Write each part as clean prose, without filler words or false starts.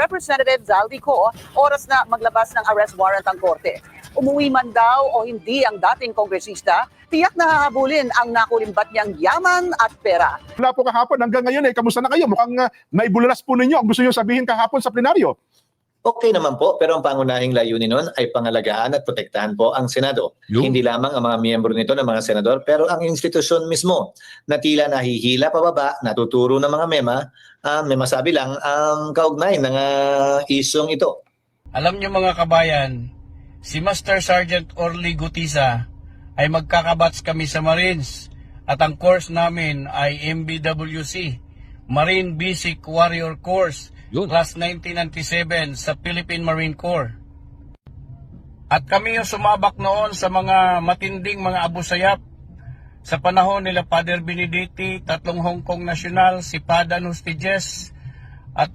Representative Zaldico, oras na maglabas ng arrest warrant ang korte. Umuwi man daw o hindi ang dating kongresista, tiyak na hahabulin ang nakulimbat niyang yaman at pera. Wala po kahapon, hanggang ngayon kamusta na kayo? Mukhang naibulalas po ninyo ang gusto nyo sabihin kahapon sa plenaryo. Okay naman po, pero ang pangunahing layunin nun ay pangalagaan at protektahan po ang Senado. Hindi lamang ang mga miyembro nito ng mga senador, pero ang institusyon mismo na tila nahihila pababa, natuturo ng mga may masabi lang ang kaugnay ng isyong ito. Alam niyo mga kabayan, si Master Sergeant Orly Gutisa ay magkakabats kami sa Marines at ang course namin ay MBWC, Marine Basic Warrior Course, Class 1997 sa Philippine Marine Corps. At kami yung sumabak noon sa mga matinding mga abusayap sa panahon nila Father Benedetti, tatlong Hong Kong national, si Padan Hostijes, at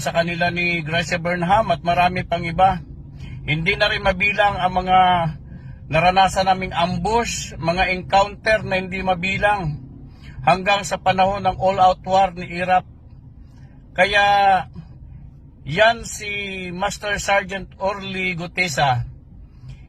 sa kanila ni Gracia Burnham at marami pang iba. Hindi na rin mabilang ang mga naranasan naming ambush, mga encounter na hindi mabilang hanggang sa panahon ng all-out war ni Iraq. Kaya yan si Master Sergeant Orly Gutesa,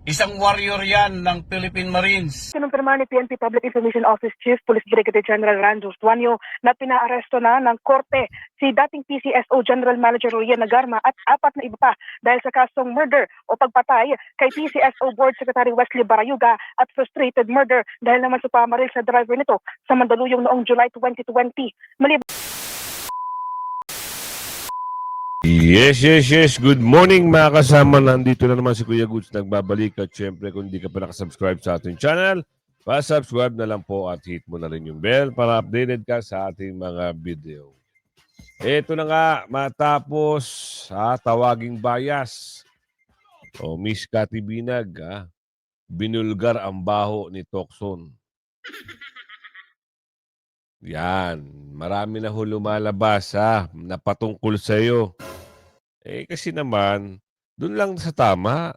isang warrior yan ng Philippine Marines. Kinumpirma ni PNP Public Information Office Chief Police Brigadier General Ranjo Stuanyo na pinaaresto na ng korte si dating PCSO General Manager Rian Nagarma at 4 na iba pa dahil sa kasong murder o pagpatay kay PCSO Board Secretary Wesley Barayuga at frustrated murder dahil naman sa pamaril sa driver nito sa Mandaluyong noong July 2020. Yes. Good morning mga kasama. Nandito na naman si Kuya Goods nagbabalik. At syempre kung hindi ka pa nakasubscribe sa ating channel, pa-subscribe na lang po at hit mo na rin yung bell para updated ka sa ating mga video. Ito na nga, matapos tawaging bias. Miss Cathy Binag, binulgar ang baho ni Tocson. Yan, marami na lumalabas na patungkol sa iyo. Kasi naman, doon lang sa tama.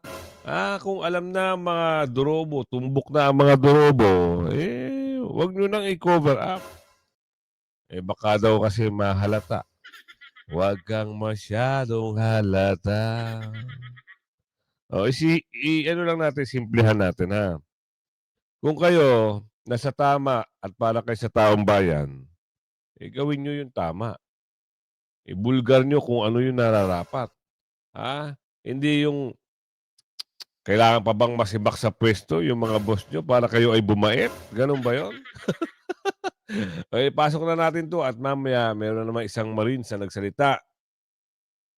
Kung alam na mga durobo, tumbok na ang mga durobo, wag nyo nang i-cover up. Baka daw kasi mahalata. Wag kang masyadong halata. Ano lang natin, simplihan natin Kung kayo nasa tama at para kayo sa taong bayan, gawin nyo yung tama. Ibulgar nyo kung ano yung nararapat. Hindi yung kailangan pa bang masibak sa pwesto yung mga boss nyo para kayo ay bumait? Ganun ba yun? Pasok na natin to at mamaya meron na naman isang Marines na nagsalita.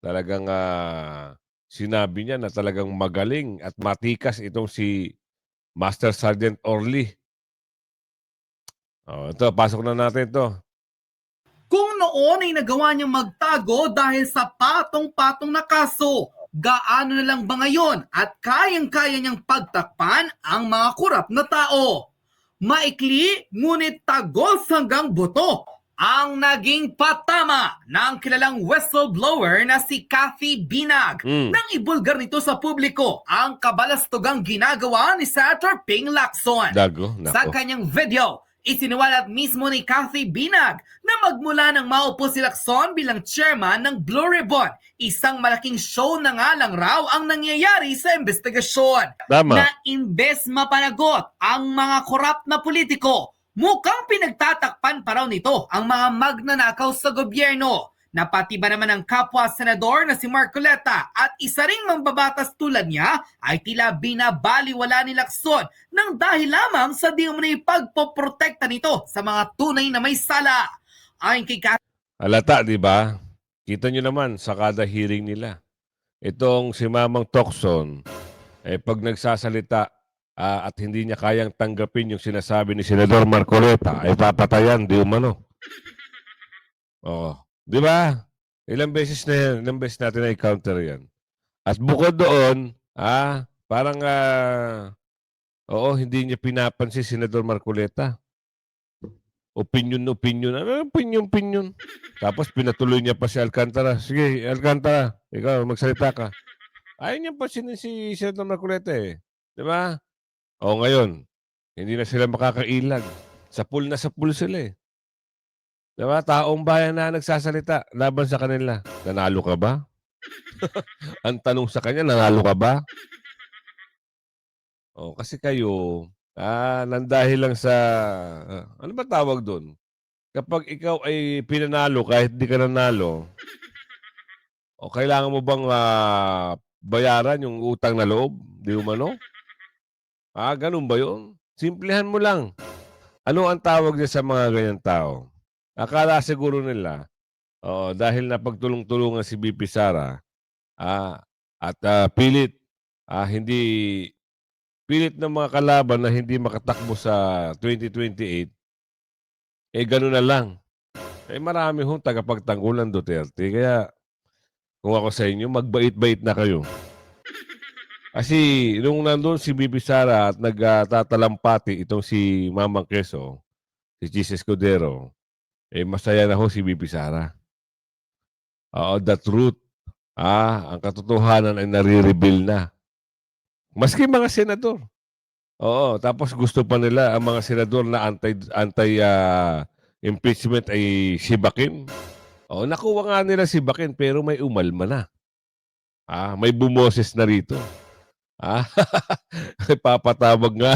Talagang sinabi niya na talagang magaling at matikas itong si Master Sergeant Orly. Ito, pasok na natin to. Kung noon ay nagawa niyang magtago dahil sa patong-patong na kaso, gaano na lang ba ngayon at kayang-kaya niyang pagtakpan ang mga kurap na tao? Maikli, ngunit tagos hanggang buto ang naging patama ng kilalang whistleblower na si Cathy Binag nang ibulgar nito sa publiko ang kabalastugang ginagawa ni Senator Ping Lacson. Sa kanyang video, isiniwalat mismo ni Cathy Binag na magmula nang maupo si Lacson bilang chairman ng Blue Ribbon, isang malaking show na nga lang raw ang nangyayari sa investigasyon. Na imbes mapanagot ang mga korap na politiko, mukhang pinagtatakpan pa raw nito ang mga magnanakaw sa gobyerno. Na pati ba naman ang kapwa-senador na si Marcoleta at isa ring mambabatas tulad niya ay tila binabaliwala ni Lacson nang dahil lamang sa di umano'y pagpoprotekta nito sa mga tunay na may sala. Ayon kay Halata, di ba? Kita nyo naman sa kada hearing nila. Itong si Mamang Tocson, pag nagsasalita at hindi niya kayang tanggapin yung sinasabi ni Senador Marcoleta, ay papatayan, di umano. Di ba? Ilang beses natin na-counter yan. At bukod doon, parang, hindi niya pinapansin si Senador Marcoleta. Opinion. Ano opinion? Tapos pinatuloy niya pa si Alcantara. Sige, Alcantara, ikaw, magsalita ka. Ayaw niya pansinin si Senador Marcoleta Di ba? Ngayon, hindi na sila makakailag. Sa pool sila Diba? Taong bayan na nagsasalita laban sa kanila. Nanalo ka ba? Ang tanong sa kanya, nanalo ka ba? Oh, kasi kayo, nandahil lang sa, ano ba tawag doon? Kapag ikaw ay pinanalo kahit di ka nanalo, o kailangan mo bang bayaran yung utang na loob? Di umano? Ganun ba yun? Simplihan mo lang. Ano ang tawag niya sa mga ganyang tao? Akala siguro nila, dahil napagtulong-tulungan si BP Sara, at pilit, hindi pilit ng mga kalaban na hindi makatakbo sa 2028, ganun na lang. Marami hong tagapagtanggol ng Duterte. Kaya kung ako sa inyo, magbait-bait na kayo. Kasi nung nandun si BP Sara at nagtatalampati itong si Mamang Quezon, si Chis Escudero, masaya na ho si BP Sara. The truth, ang katotohanan ay nare-reveal na. Maski mga senador. Oo, tapos gusto pa nila ang mga senador na impeachment ay sibakin. Nakuha nga nila sibakin pero may umalma na. May bumoses na rito. Ipapatawag nga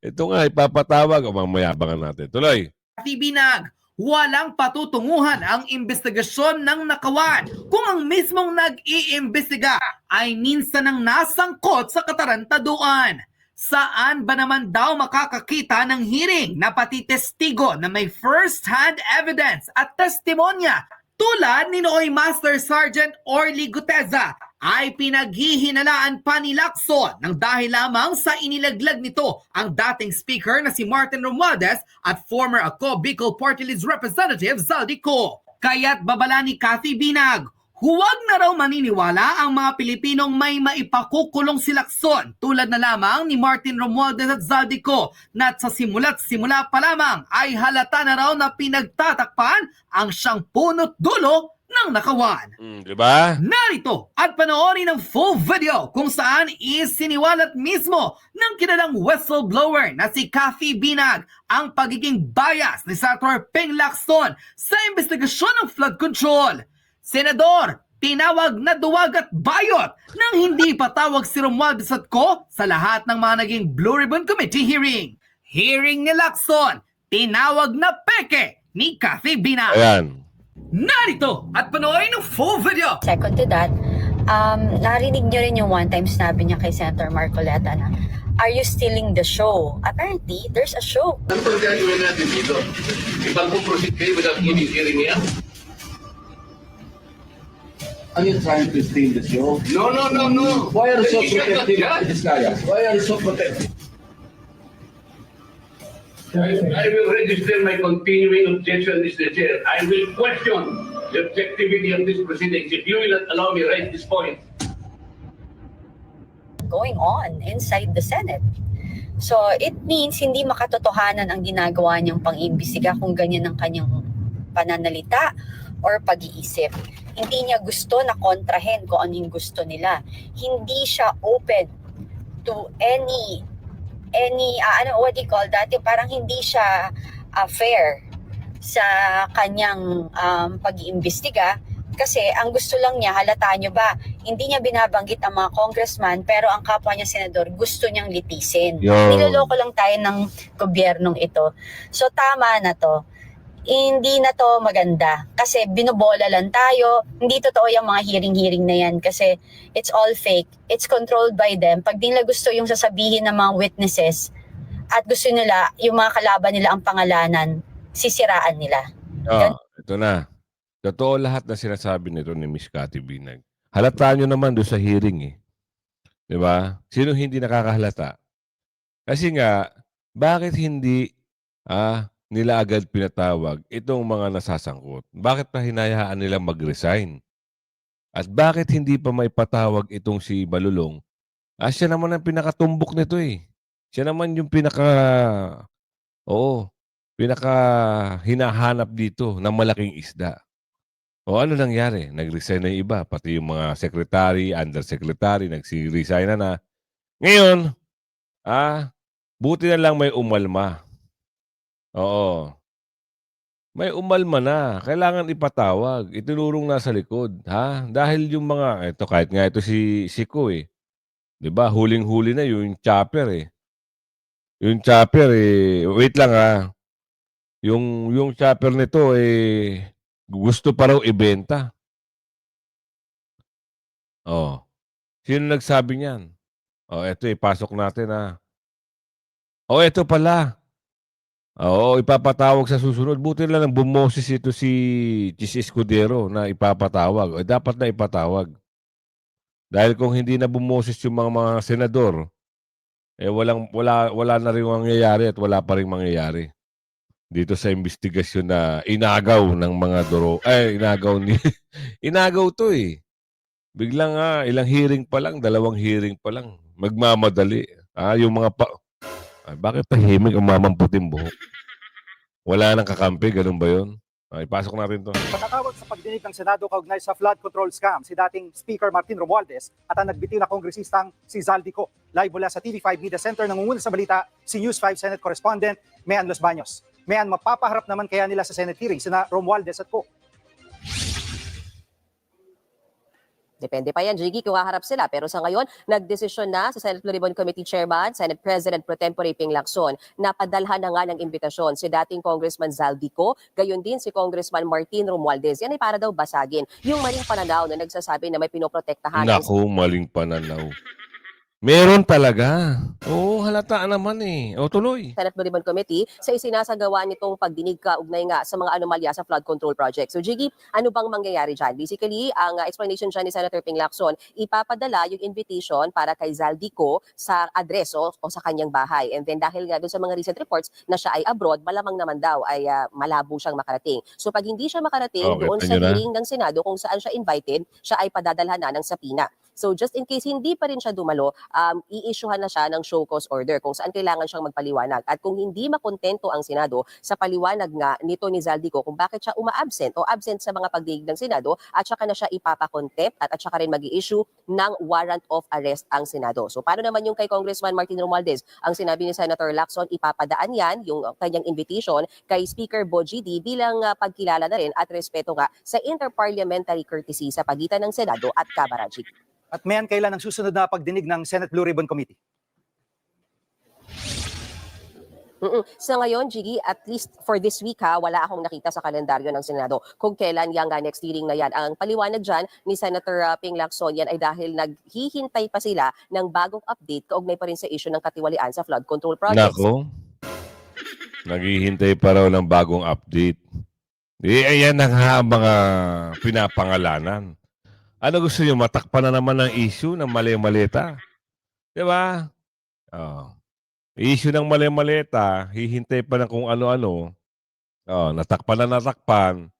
ito nga, ipapatawag. Mamaya abangan natin. Tuloy. Binag, walang patutunguhan ang investigasyon ng nakawan kung ang mismong nag-iimbestiga ay minsan ang nasangkot sa katarantaduan. Saan ba naman daw makakakita ng hearing na pati testigo na may first-hand evidence at testimonya tulad ni Nooy Master Sergeant Orly Guteza ay pinaghihinalaan pa ni Lacson nang dahil lamang sa inilaglag nito ang dating speaker na si Martin Romualdez at former Ako Bicol Party List Representative Zaldico. Kaya't babala ni Cathy Binag, huwag na raw maniniwala ang mga Pilipinong may maipakukulong si Lacson tulad na lamang ni Martin Romualdez at Zaldico na sa simula't simula pa lamang ay halata na raw na pinagtatakpan ang siyang punot dulo ng nakawan. Diba? Narito at panoorin ang full video kung saan isiniwalat mismo ng kilalang whistleblower na si Cathy Binag ang pagiging bias ni Senator Ping Lacson sa investigasyon ng flood control. Senador, tinawag na duwag at bayot nang hindi patawag si Romualdez at Co sa lahat ng mga naging Blue Ribbon Committee hearing. Hearing ni Lacson, tinawag na peke ni Cathy Binag. Ayan. Narito at panoorin ng full video. Second to that, narinig nyo rin yung one time sinabi niya kay Senator Marcoleta na, are you stealing the show? Apparently, there's a show. Ano pang gagawin natin dito? Ipag-proceed kayo without even hearing me out? Are you trying to steal the show? No. Why are you so You should not protective judge. of this guy? Why are you so protective? I will register my continuing objection, Mr. Chair. I will question the objectivity of this proceedings if you will not allow me raise this point. Going on inside the Senate. So, it means hindi makatotohanan ang ginagawa niyang pang-imbestiga kung ganyan ang kanyang pananalita or pag-iisip. Hindi niya gusto na kontrahen kung ano yung gusto nila. Hindi siya open to any what do you call that? Parang hindi siya fair sa kanyang pag-iimbestiga kasi ang gusto lang niya, halata nyo ba, hindi niya binabanggit ang mga congressman pero ang kapwa niya senador gusto niyang litisin. Niloloko lang tayo ng gobyernong ito. So tama na to. Hindi na to maganda kasi binobola lang tayo. Hindi totoo yung mga hearing na yan kasi it's all fake. It's controlled by them. Pag di nila gusto yung sasabihin ng mga witnesses at gusto nila yung mga kalaban nila ang pangalanan, sisiraan nila. Ito na. Totoo lahat na sinasabi nito ni Miss Cathy Binag. Halata nyo naman doon sa hearing Diba? Sino hindi nakakahalata? Kasi nga, bakit hindi nila agad pinatawag itong mga nasasangkot? Bakit pa hinayaan nilang mag-resign? At bakit hindi pa maipatawag itong si Balulong? Siya naman ang pinakatumbok nito Siya naman yung pinaka hinahanap dito ng malaking isda. Ano nangyari? Nag-resign na yung iba. Pati yung mga secretary, undersecretary, nag-resign na. Ngayon, buti na lang may umalma. Oo. may umalma na. Kailangan ipatawag. Itinurong nasa likod. Ha? Dahil yung mga, ito kahit nga ito si Ko eh. 'Di ba? Huling-huli na yung chopper eh. Yung chopper eh, wait lang yung chopper nito eh, gusto pa raw ibenta. Oh. Sino nagsabi niyan? Oh, eto ipasok natin Oh, eto pala. Oo, ipapatawag sa susunod. Buti na lang bumoses ito si Chis Escudero na ipapatawag. Dapat na ipatawag. Dahil kung hindi na bumoses yung mga senador, wala na rin mangyayari at wala pa rin mangyayari dito sa investigasyon na inagaw ng mga inagaw to eh. Biglang ilang hearing pa lang, 2 hearing pa lang, magmamadali. Yung mga bakit tahimik ang mamamputing buhok? Wala nang kakampi, ganun ba yun? Ipasok natin to. Patatawag sa pagdinig ng Senado kaugnay sa flood control scam si dating Speaker Martin Romualdez at ang nagbitiw na kongresistang si Zaldico. Live mula sa TV5 Media Center, nangunguna sa balita si News 5 Senate Correspondent Mean Los Baños. Mean, mapapaharap naman kaya nila sa Senate hearing sina Romualdez at Co. Depende pa yan, Jiggy, kung haharap sila. Pero sa ngayon, nagdesisyon na sa Senate Blue Ribbon Committee Chairman, Senate President Pro Tempore Ping Lacson, na padalhan na nga ng imbitasyon si dating Congressman Zaldico, gayon din si Congressman Martin Romualdez. Yan ay para daw basagin yung maling pananaw na nagsasabi na may pinoprotektahan. Naku, maling pananaw. Meron talaga. Oo, halata naman eh. O tuloy. Senate Blue Ribbon Committee sa isinasagawa nitong pagdinig kaugnay nga sa mga anomalya sa flood control project. So Jiggy, ano bang mangyayari dyan? Basically, ang explanation dyan ni Senator Ping Lacson, ipapadala yung invitation para kay Zaldico sa address o sa kanyang bahay. And then dahil nga doon sa mga recent reports na siya ay abroad, malamang naman daw ay malabo siyang makarating. So pag hindi siya makarating doon sa hearing ng Senado kung saan siya invited, siya ay padadalhan na ng sapina. So just in case hindi pa rin siya dumalo, i-issuehan na siya ng show cause order kung saan kailangan siyang magpaliwanag. At kung hindi makontento ang Senado sa paliwanag nga nito ni Zaldico kung bakit siya uma-absent o absent sa mga pagdinig ng Senado, at saka na siya ipapakontempt at saka rin mag-i-issue ng warrant of arrest ang Senado. So paano naman yung kay Congressman Martin Romualdez? Ang sinabi ni Senator Lacson, ipapadaan yan, yung kanyang invitation kay Speaker Bogie D bilang pagkilala na rin at respeto nga sa interparliamentary courtesy sa pagitan ng Senado at Kamara. At Mean, kailan ang susunod na pagdinig ng Senate Blue Ribbon Committee? Sa ngayon, Jiggy, at least for this week wala akong nakita sa kalendaryo ng Senado kung kailan yung next hearing na yan. Ang paliwanag dyan ni Senator Ping Lacson yan ay dahil naghihintay pa sila ng bagong update kaugnay pa rin sa issue ng katiwalian sa flood control projects. Nako, naghihintay pa raw ng bagong update. Ayan na nga mga pinapangalanan. Ano gusto niyo, matakpan na naman ng issue ng mali-maleta? Di ba? Issue ng mali-maleta, hihintay pa ng kung ano-ano. Natakpan na natakpan.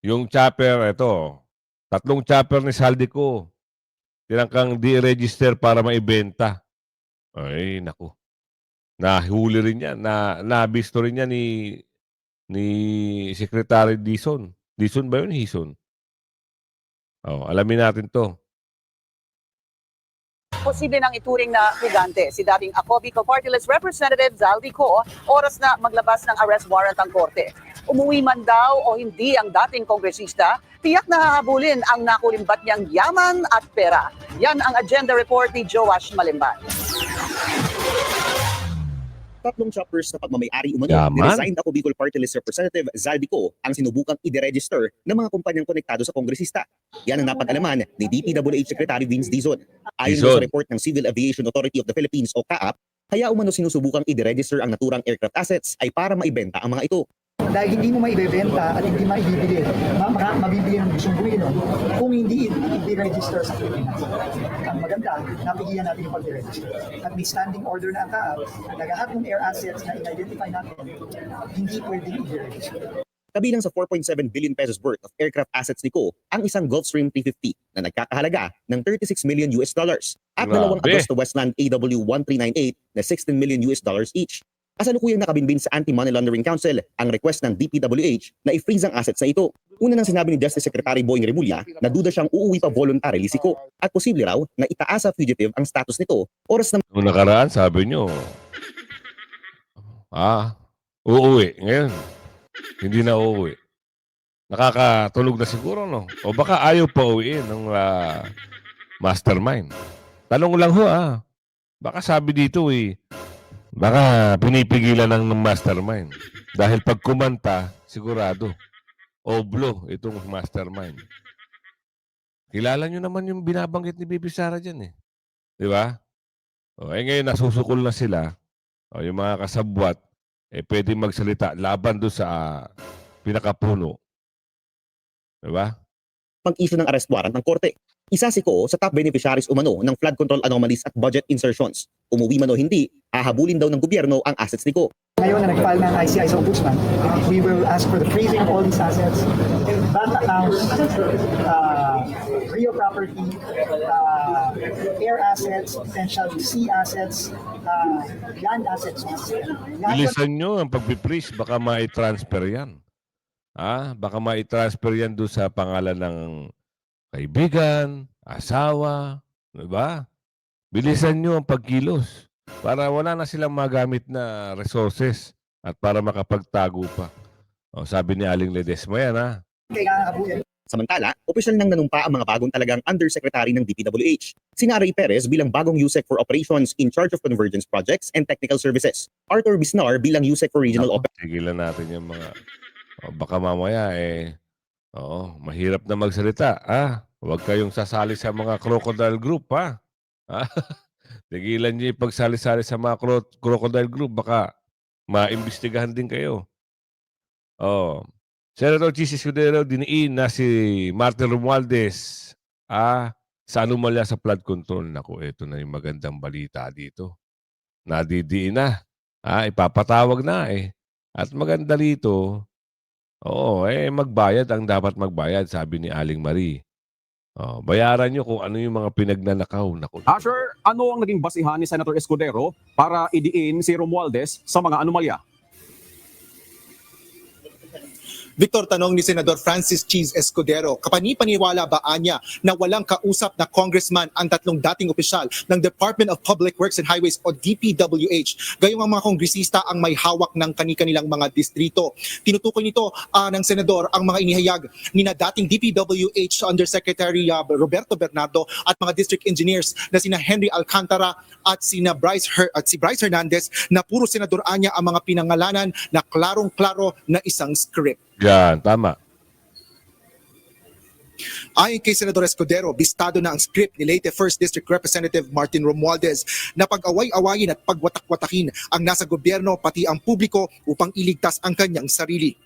Yung chopper, 3 chopper ni Zaldico. Tinangkang di-register para maibenta. Ay, naku. Nahuli rin yan. Nabisto rin yan ni Secretary Dizon. Dizon ba yun? Hison. Alamin natin to. Posible nang ituring na higante si dating Acobico Party List Representative Zaldico, oras na maglabas ng arrest warrant ang korte. Umuwi man daw o hindi ang dating kongresista, tiyak na hahabulin ang nakulimbat niyang yaman at pera. Yan ang agenda report ni Joash Malimban. 3 choppers na pagmamayari umano ni resigned ako Bicol Party List Representative Zaldico ang sinubukang i-register ng mga kumpanyang konektado sa kongresista. Yan ang napag-alaman ni DPWH Secretary Vince Dizon. Ayon sa report ng Civil Aviation Authority of the Philippines o CAAP, kaya umano sinusubukang i-register ang naturang aircraft assets ay para maibenta ang mga ito. Dahil hindi mo maibebenta at hindi maibibili, mabibili ng gustong bumili nun kung hindi i-register sa Pilipinas. Ang maganda, napigilan natin yung pag-register. At may standing order na ang CAAP, lahat ng air assets na in-identify natin, hindi pwedeng i-register. Kabilang sa 4.7 billion pesos worth of aircraft assets ni Ko ang isang Gulfstream 350 na nagkakahalaga ng $36 million at dalawang Augusta Westland AW1398 na $16 million each. Kasalukuyang nakabinbin sa Anti-Money Laundering Council ang request ng DPWH na i-freeze ang assets na ito. Una nang sinabi ni Justice Secretary Boying Remulla na duda siyang uuwi pa voluntarily si Ko at posible raw na itaas sa fugitive ang status nito oras na... Noong nakaraan, sabi nyo, uuwi. Ngayon, Hindi na uuwi. Nakakatulog na siguro, no? O baka ayaw pa uwiin ng mastermind. Tanong lang ho, Baka sabi dito, baka pinipigilan ng mastermind. Dahil pag kumanta, sigurado, oblo itong mastermind. Kilala nyo naman yung binabanggit ni Bibi Sara dyan, Di ba? O, ngayon, nasusukol na sila. O, yung mga kasabwat, pwede magsalita laban doon sa pinakapuno. Diba? Pag-issue ng arrest warrant ng korte. Isa si Ko sa top beneficiaries umano ng flood control anomalies at budget insertions. Umuwi man o hindi, hahabulin daw ng gobyerno ang assets ni Ko. Ngayon na nag-file ng ICI sa Ombudsman, we will ask for the freezing of all these assets, bank accounts, real property, air assets, potential sea assets, land assets. Bilisan nyo ang pag-freeze, baka ma-transfer yan. Baka ma-transfer yan doon sa pangalan ng kaibigan, asawa, diba? Bilisan nyo ang pagkilos para wala na silang magamit na resources at para makapagtago pa. O, sabi ni Aling Ledesma yan, Samantala, opisyal nang nanumpa ang mga bagong talagang undersecretary ng DPWH. Sina Ray Perez bilang bagong USEC for Operations in charge of Convergence Projects and Technical Services. Arthur Bisnar bilang USEC for Regional Operations. Tigilan natin yung mga... baka mamaya, mahirap na magsalita. Huwag kayong sasali sa mga crocodile group, Tigilan niyo yung pagsali-sali sa mga crocodile group. Baka maimbestigahan din kayo. Senator Chis Escudero, diniin na si Martin Romualdez sa anomalya sa flood control. Naku, ito na yung magandang balita dito. Nadidiin na. Ipapatawag na At maganda rito, magbayad ang dapat magbayad, sabi ni Aling Marie. Bayaran nyo kung ano yung mga pinagnanakaw. Asher, ano ang naging basihan ni Senator Escudero para idiin si Romualdez sa mga anomalya? Victor, tanong ni Senador Francis Cheese Escudero, kapani-paniwala ba anya na walang kausap na congressman ang tatlong dating opisyal ng Department of Public Works and Highways o DPWH, gayong ang mga kongresista ang may hawak ng kani-kanilang mga distrito. Tinutukoy nito ng senador ang mga inihayag ni na dating DPWH Undersecretary Roberto Bernardo at mga district engineers na sina Henry Alcantara at si Bryce Hernandez na puro senador anya ang mga pinangalanan na klarong-klaro na isang script. Yan, tama. Ayon kay Senador Escudero, bistado na ang script ni late 1st District Representative Martin Romualdez na pag-away-awayin at pagwatak-watakin ang nasa gobyerno pati ang publiko upang iligtas ang kanyang sarili.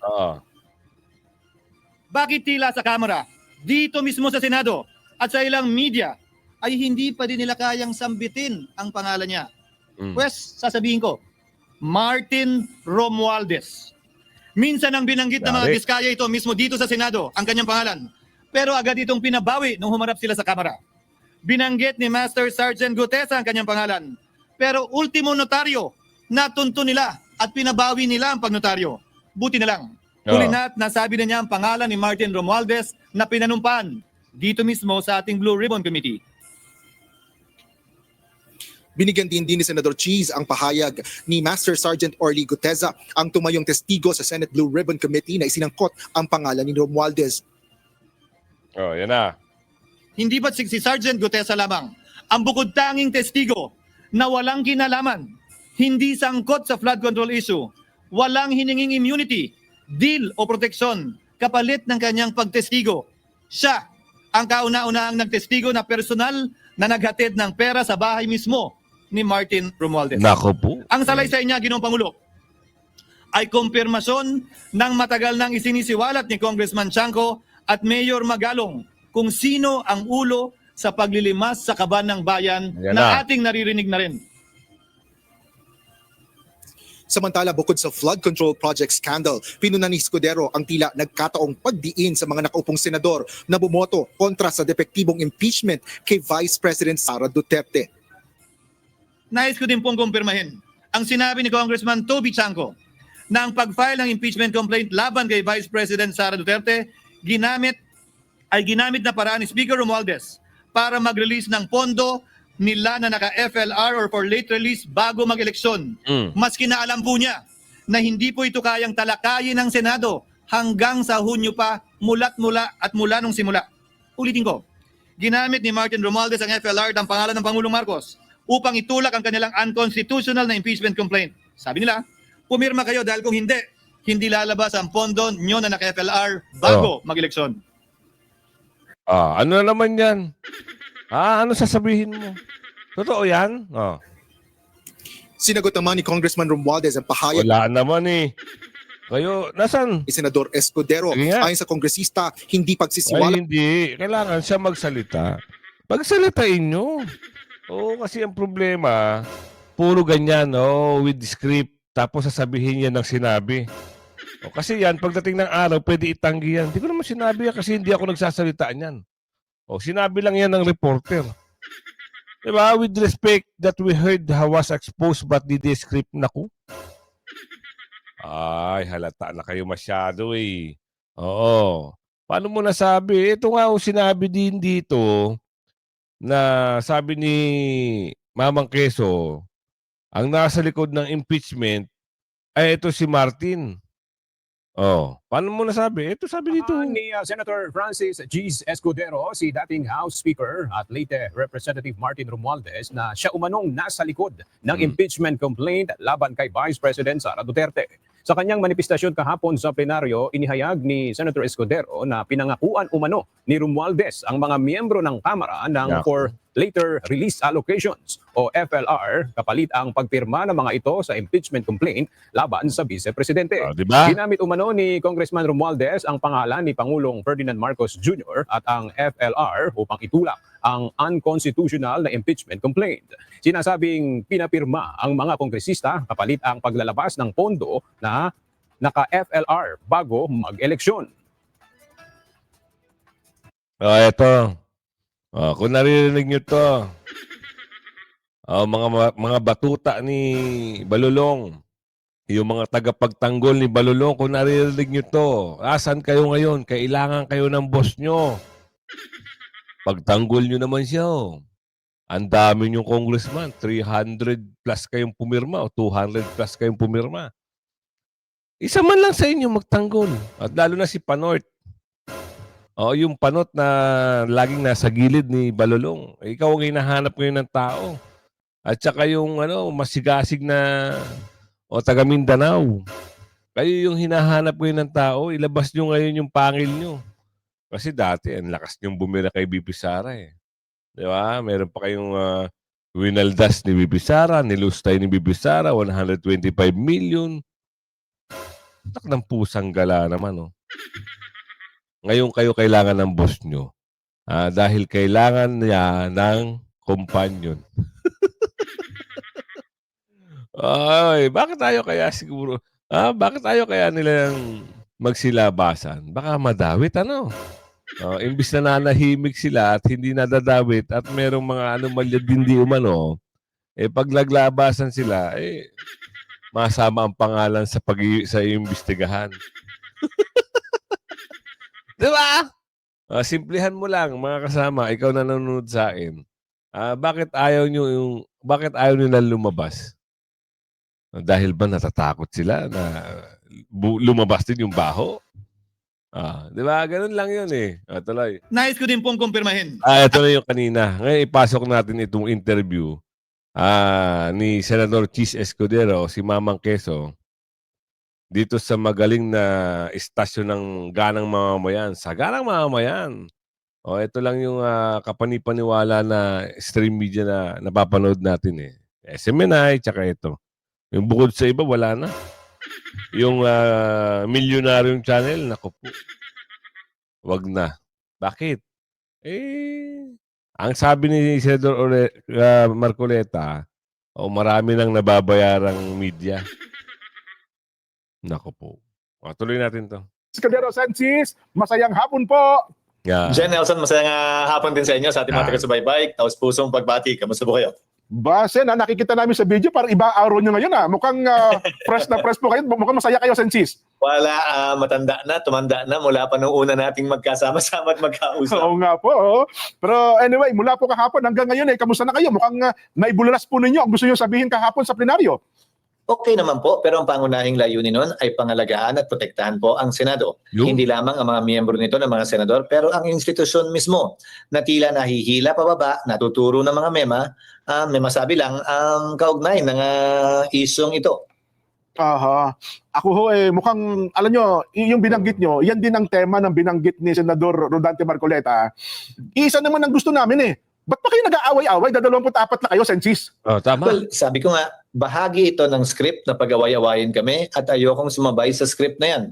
Bakit tila sa Kamara, dito mismo sa Senado at sa ilang media ay hindi pa din nila kayang sambitin ang pangalan niya? Pues, sasabihin ko, Martin Romualdez. Minsan ang binanggit ng mga diskaya ito mismo dito sa Senado, ang kanyang pangalan. Pero agad itong pinabawi nung humarap sila sa Kamara. Binanggit ni Master Sergeant Gutesa ang kanyang pangalan. Pero ultimo notaryo, natunto nila at pinabawi nila ang pagnotaryo. Buti na lang. Huli na't nasabi na niya ang pangalan ni Martin Romualdez na pinanumpan dito mismo sa ating Blue Ribbon Committee. Binigyan din ni Senador Cheese ang pahayag ni Master Sergeant Orly Gutesa, ang tumayong testigo sa Senate Blue Ribbon Committee na isinangkot ang pangalan ni Romualdez. Yan na. Hindi ba't si Sergeant Gutesa lamang ang bukod tanging testigo na walang kinalaman, hindi sangkot sa flood control issue, walang hininging immunity, deal o proteksyon kapalit ng kanyang pagtestigo? Siya ang kauna-unahang nagtestigo na personal na naghatid ng pera sa bahay mismo ni Martin Romualdez. Nako po. Ang salaysay niya, Ginoong Pangulo, ay kumpirmasyon ng matagal nang isinisiwalat ni Congressman Chanco at Mayor Magalong kung sino ang ulo sa paglilimas sa kaban ng bayan na ating naririnig na rin. Samantala, bukod sa flood control project scandal, pinuna ni Escudero ang tila nagkataong pagdiin sa mga nakaupong senador na bumoto kontra sa depektibong impeachment kay Vice President Sara Duterte. Nais ko din pong kumpirmahin ang sinabi ni Congressman Toby Chanco na ang pag-file ng impeachment complaint laban kay Vice President Sara Duterte ginamit na paraan ni Speaker Romualdez para mag-release ng pondo nila na naka-FLR or for late release bago mag-eleksyon. Maski na alam po niya na hindi po ito kayang talakayin ng Senado hanggang sa Hunyo pa mula nung simula. Ulitin ko, ginamit ni Martin Romualdez ang FLR ng pangalan ng Pangulong Marcos upang itulak ang kanilang unconstitutional na impeachment complaint. Sabi nila, pumirma kayo dahil kung hindi lalabas ang pondo nyo na naka-FLR bago mag-eleksyon. Ano na naman yan? Ano sasabihin mo? Totoo yan? Sinagot naman ni Congressman Romualdez ang pahayag Wala naman eh. Kayo, nasan? ni Senador Escudero. Sige nga. Ayon sa kongresista, hindi Ay, pagsisiwala hindi. Kailangan siya magsalita. Pagsalitain nyo. Oo, kasi ang problema, puro ganyan, with the script, tapos sasabihin niya ng sinabi. Kasi yan, pagdating ng araw, pwede itanggi yan. Hindi ko naman sinabi yan kasi hindi ako nagsasalita niyan. Sinabi lang yan ng reporter. Diba? With respect that we heard how was exposed but the script, naku. Ay, halata na kayo masyado eh. Oo. Paano mo nasabi? Ito nga sinabi din dito na sabi ni Mamang Quezon, ang nasa likod ng impeachment ay ito si Martin. Paano mo nasabi? Ito sabi dito. Ni Senator Francis G. Escudero, si dating House Speaker at late Representative Martin Romualdez na siya umanong nasa likod ng impeachment complaint laban kay Vice President Sara Duterte. Sa kanyang manifestasyon kahapon sa plenaryo, inihayag ni Senator Escudero na pinangakuan umano ni Romualdez ang mga miyembro ng Kamara ng for later release allocations o FLR kapalit ang pagpirma ng mga ito sa impeachment complaint laban sa Vice Presidente. Diba? Ginamit umano ni Congressman Romualdez ang pangalan ni Pangulong Ferdinand Marcos Jr. at ang FLR upang itulak ang unconstitutional na impeachment complaint. Sinasabing pinapirma ang mga kongresista kapalit ang paglalabas ng pondo na naka-FLR bago mag-eleksyon. Ito. Kung naririnig nyo to, mga batuta ni Balulong, yung mga tagapagtanggol ni Balulong, kung naririnig nyo to, asan kayo ngayon? Kailangan kayo ng boss nyo. Pagtanggol nyo naman siya. Ang dami yung congressman, 300 plus kayong pumirma o 200 plus kayong pumirma. Isa man lang sa inyo magtanggol. At lalo na si Panort. Yung Panot na laging nasa gilid ni Balulong. Ikaw ang hinahanap ngayon ng tao. At saka yung masigasig na taga Mindanao. Kayo yung hinahanap ngayon ng tao. Ilabas nyo ngayon yung pangil nyo. Kasi dati, ang lakas nyong bumira kay BP Sara eh. Di ba? Meron pa kayong winaldas ni BP Sara, nilustay ni BP Sara, 125 million. Tak ng pusang gala naman, Ngayon kayo kailangan ng boss nyo. Dahil kailangan niya ng companion. Ay, bakit tayo kaya siguro? Bakit tayo kaya nilang magsilabasan? Baka madawit, imbis na nanahimik sila at hindi nadadawit at merong mga anomalya din di umano, paglaglabasan sila, masama ang pangalan sa imbestigahan. Diba? Simplihan mo lang, mga kasama, ikaw na nanonood sa akin. Bakit ayaw nyo na lumabas? Dahil ba natatakot sila na lumabas din yung baho? Diba? Ganun lang yun tuloy. Nais ko din pong kumpirmahin. Ito na yung kanina. Ngayon ipasok natin itong interview ni Senador Chis Escudero, si Mamang Quezon, dito sa magaling na istasyon ng Ganang Mamamayan. Sa Ganang Mamamayan. Ito lang yung kapanipaniwala na stream media na napapanood natin SMNI, tsaka ito. Yung bukod sa iba, wala na. Yung milyonaryong channel, naku po. Wag na. Bakit? Ang sabi ni Senador Marcoleta, marami nang nababayarang media. Naku po. Tuloy natin to. Escudero Sanchez, masayang hapon po. Jen Nelson, masayang hapon din sa inyo sa ating mga taga-subaybay. Taos pusong pagbati. Kamusta po kayo? Base na nakikita namin sa video, parang iba araw nyo ngayon. Mukhang fresh na fresh po kayo. Mukhang masaya kayo, Sanchez. Wala, matanda na, tumanda na mula pa nung una nating magkasama-sama at magkausap. Oo nga po. Pero anyway, mula po kahapon hanggang ngayon, kamusta na kayo? Mukhang naibulalas po ninyo ang gusto nyo sabihin kahapon sa plenaryo. Okay naman po, pero ang pangunahing layunin nun ay pangalagaan at protektahan po ang Senado. Hindi lamang ang mga miyembro nito ng mga senador, pero ang institusyon mismo na tila nahihila pababa, natuturo ng mga may masabi lang ang kaugnay ng isyong ito. Aha. Ako ho mukhang, alam nyo, yung binanggit nyo, yan din ang tema ng binanggit ni Senador Rodante Marcoleta. Isa naman ang gusto namin Ba't pa kayo nag-aaway-away? 24 na kayo, Sensis. Tama. Well, sabi ko nga, bahagi ito ng script na pag-away-awayin kami at ayokong sumabay sa script na yan.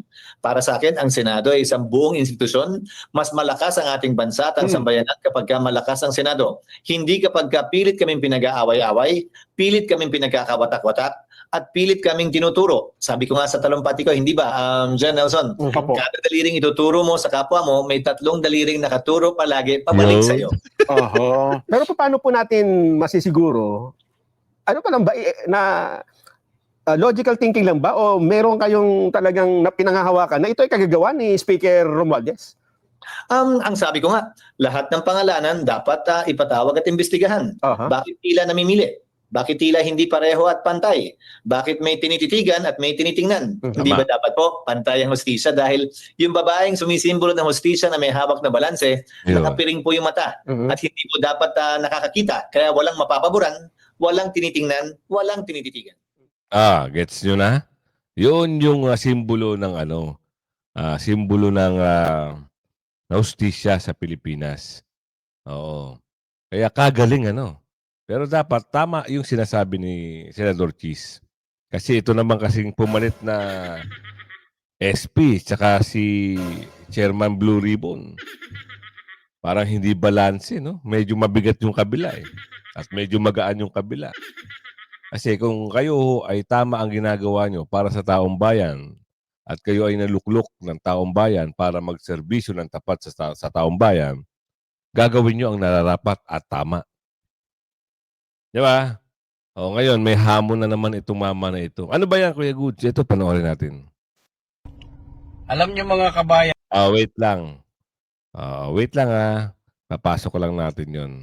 Para sa akin, ang Senado ay isang buong institusyon. Mas malakas ang ating bansa at ang sambayanan kapag malakas ang Senado. Hindi kapag pilit kaming pinag-aaway-away, pilit kaming pinagkakawatak-watak, at pilit kaming tinuturo. Sabi ko nga sa talumpati ko, hindi ba, John Nelson? Kada daliring ituturo mo sa kapwa mo, may 3 daliring nakaturo palagi pabalik sa iyo. Pero paano po natin masisiguro? Ano pa lang ba na logical thinking lang ba o meron kayong talagang pinanghahawakan na ito ay kagagawa ni Speaker Romualdez? Ang sabi ko nga, lahat ng pangalanan dapat ipatawag at imbestigahan. Bakit tila namimili? Bakit tila hindi pareho at pantay? Bakit may tinititigan at may tinitingnan? Hindi ba dapat po pantay ang hustisya? Dahil yung babaeng sumisimbolo ng hustisya na may hawak na balanse, nakapiring po yung mata. At hindi po dapat nakakakita. Kaya walang mapapaboran, walang tinitingnan, walang tinititigan. Gets nyo na? Yun yung simbolo ng simbolo ng hustisya sa Pilipinas. Oo. Kaya kagaling Pero dapat tama yung sinasabi ni Senador Cheese. Kasi ito naman kasing pumalit na SP tsaka si Chairman Blue Ribbon. Parang hindi balanse, Medyo mabigat yung kabila At medyo magaan yung kabila. Kasi kung kayo ay tama ang ginagawa nyo para sa taong bayan at kayo ay naluklok ng taong bayan para magserbisyo ng tapat sa taong bayan, gagawin nyo ang nararapat at tama. Di ba? Ngayon, may hamon na naman itong mama na ito. Ano ba yan, Kuya Goods? Ito, panoorin natin. Alam niyo mga kabayan. Wait lang. Wait lang Papasok ko lang natin yon.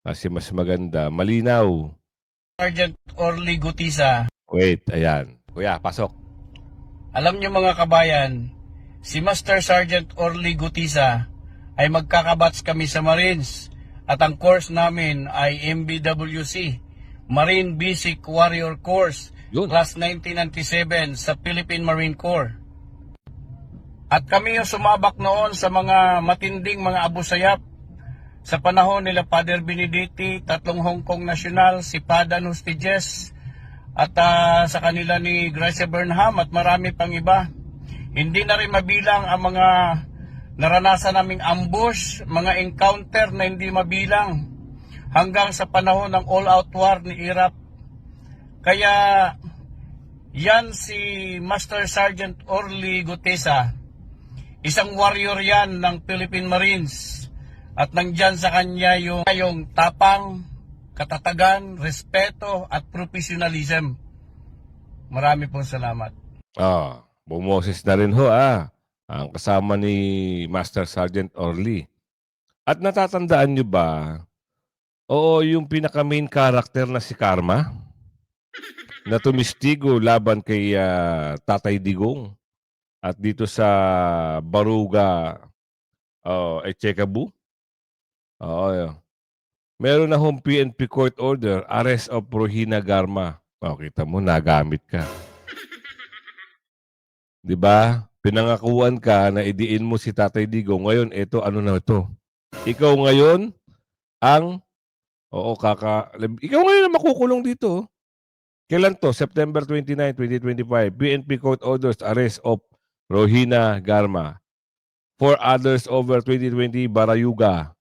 Kasi mas maganda. Malinaw. Sergeant Orly Gutisa. Wait, ayan. Kuya, pasok. Alam niyo mga kabayan, si Master Sergeant Orly Gutisa ay magkakabats kami sa Marines. At ang course namin ay MBWC, Marine Basic Warrior Course, class 1997 sa Philippine Marine Corps. At kami yung sumabak noon sa mga matinding mga abusayap sa panahon nila Father Benedetti, 3 Hong Kong National, si Padan Hostijes, at sa kanila ni Gracia Burnham at marami pang iba. Hindi na rin mabilang ang mga naranasan naming ambush, mga encounter na hindi mabilang hanggang sa panahon ng all-out war ni Iraq. Kaya yan si Master Sergeant Orly Gutesa, isang warrior yan ng Philippine Marines at nandyan sa kanya yung tapang, katatagan, respeto at professionalism. Marami pong salamat. Bumoses na rin ho ang kasama ni Master Sergeant Orly. At natatandaan nyo ba, yung pinaka-main character na si Karma, na tumistigo laban kay Tatay Digong, at dito sa Baruga, Echekabu, meron na hong PNP court order, arrest of Rohina Garma. Kita mo, nagamit ka. Diba? Pinangakuan ka na idiin mo si Tatay Digong. Ngayon, ito, Ikaw ngayon ikaw ngayon ang makukulong dito. Kailan to? September 29, 2025. PNP court orders arrest of Rohina Garma. 4 others over 2020 Barayuga.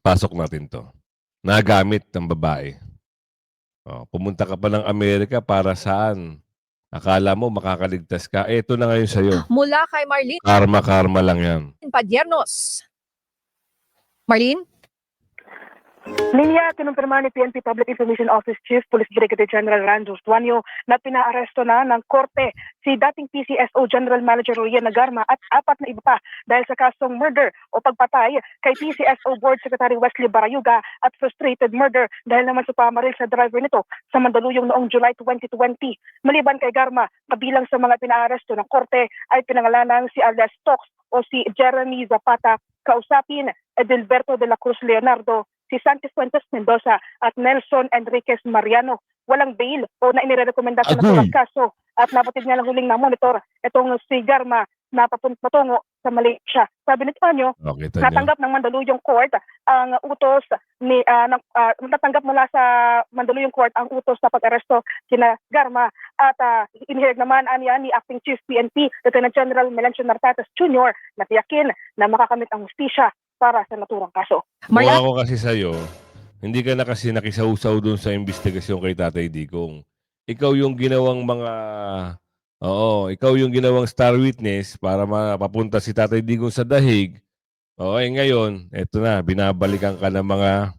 Pasok natin to. Nagamit ng babae. Pumunta ka pa ng Amerika para saan? Akala mo makakaligtas ka. Ito na ngayon sa'yo. Mula kay Marlene Karma lang yan. Padiernos. Marlene? Linya, kinumpirma ni PNP Public Information Office Chief Police Brigadier General Ranjos Duanyo na pinaaresto na ng korte si dating PCSO General Manager Royan Nagarma at 4 na iba pa dahil sa kasong murder o pagpatay kay PCSO Board Secretary Wesley Barayuga at frustrated murder dahil naman sa pamaril sa driver nito sa Mandaluyong noong July 2020. Maliban kay Garma, kabilang sa mga pinaaresto ng korte ay pinangalanang si alias Stokes o si Jeremy Zapata, kausapin Edilberto de la Cruz Leonardo, si Santi Fuentes Mendoza at Nelson Enriquez Mariano. Walang bail o na inirekomenda sa naturang kaso at napatid niya lang huling na monitor itong si Garma na patungo sa Malaysia. Sabi ni Tonyo, natanggap ng Mandaluyong Court ang utos ni natanggap mula sa Mandaluyong Court ang utos sa pag-aresto kina Garma at inihirag naman aniya ni Acting Chief PNP Lieutenant General Melencio Nartates Jr. na tiyakin na makakamit ang hustisya para sa naturang kaso. Kung ako kasi sa'yo, hindi ka na kasi nakisausaw doon sa investigasyon kay Tatay Digong. Ikaw yung ginawang ikaw yung ginawang star witness para mapapunta si Tatay Digong sa dahig. Ngayon, eto na, binabalikan ka ng mga,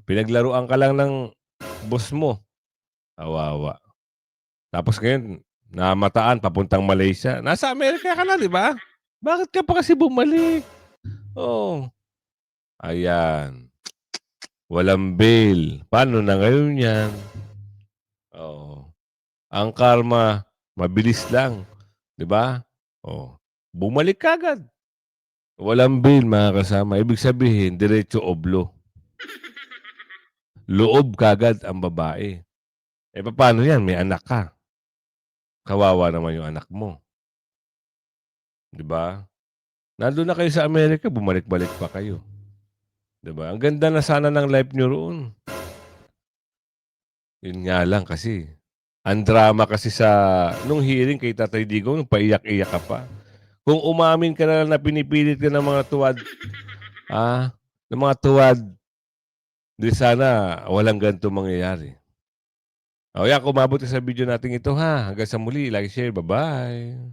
pinaglaruan ka lang ng boss mo. Awawa. Tapos ngayon, namataan, papuntang Malaysia. Nasa Amerika ka na, di ba? Bakit ka pa kasi bumalik? Ayan. Walang bail. Paano na ngayon yan? Ang karma, mabilis lang. Di ba? Bumalik kagad. Walang bail, mga kasama. Ibig sabihin, diretso oblo. Loob kagad ang babae. Paano yan? May anak ka. Kawawa naman yung anak mo. Di ba? Nandun na kayo sa Amerika, bumalik-balik pa kayo. Diba? Ang ganda na sana ng life nyo roon. Yun nga lang kasi. Ang drama kasi nung hearing kay Tatay Digong, nung paiyak-iyak ka pa. Kung umamin ka na lang na pinipilit ka ng mga tuwad, di sana walang ganito mangyayari. Kung umabot ka sa video natin ito, hanggang sa muli, like, share, bye-bye.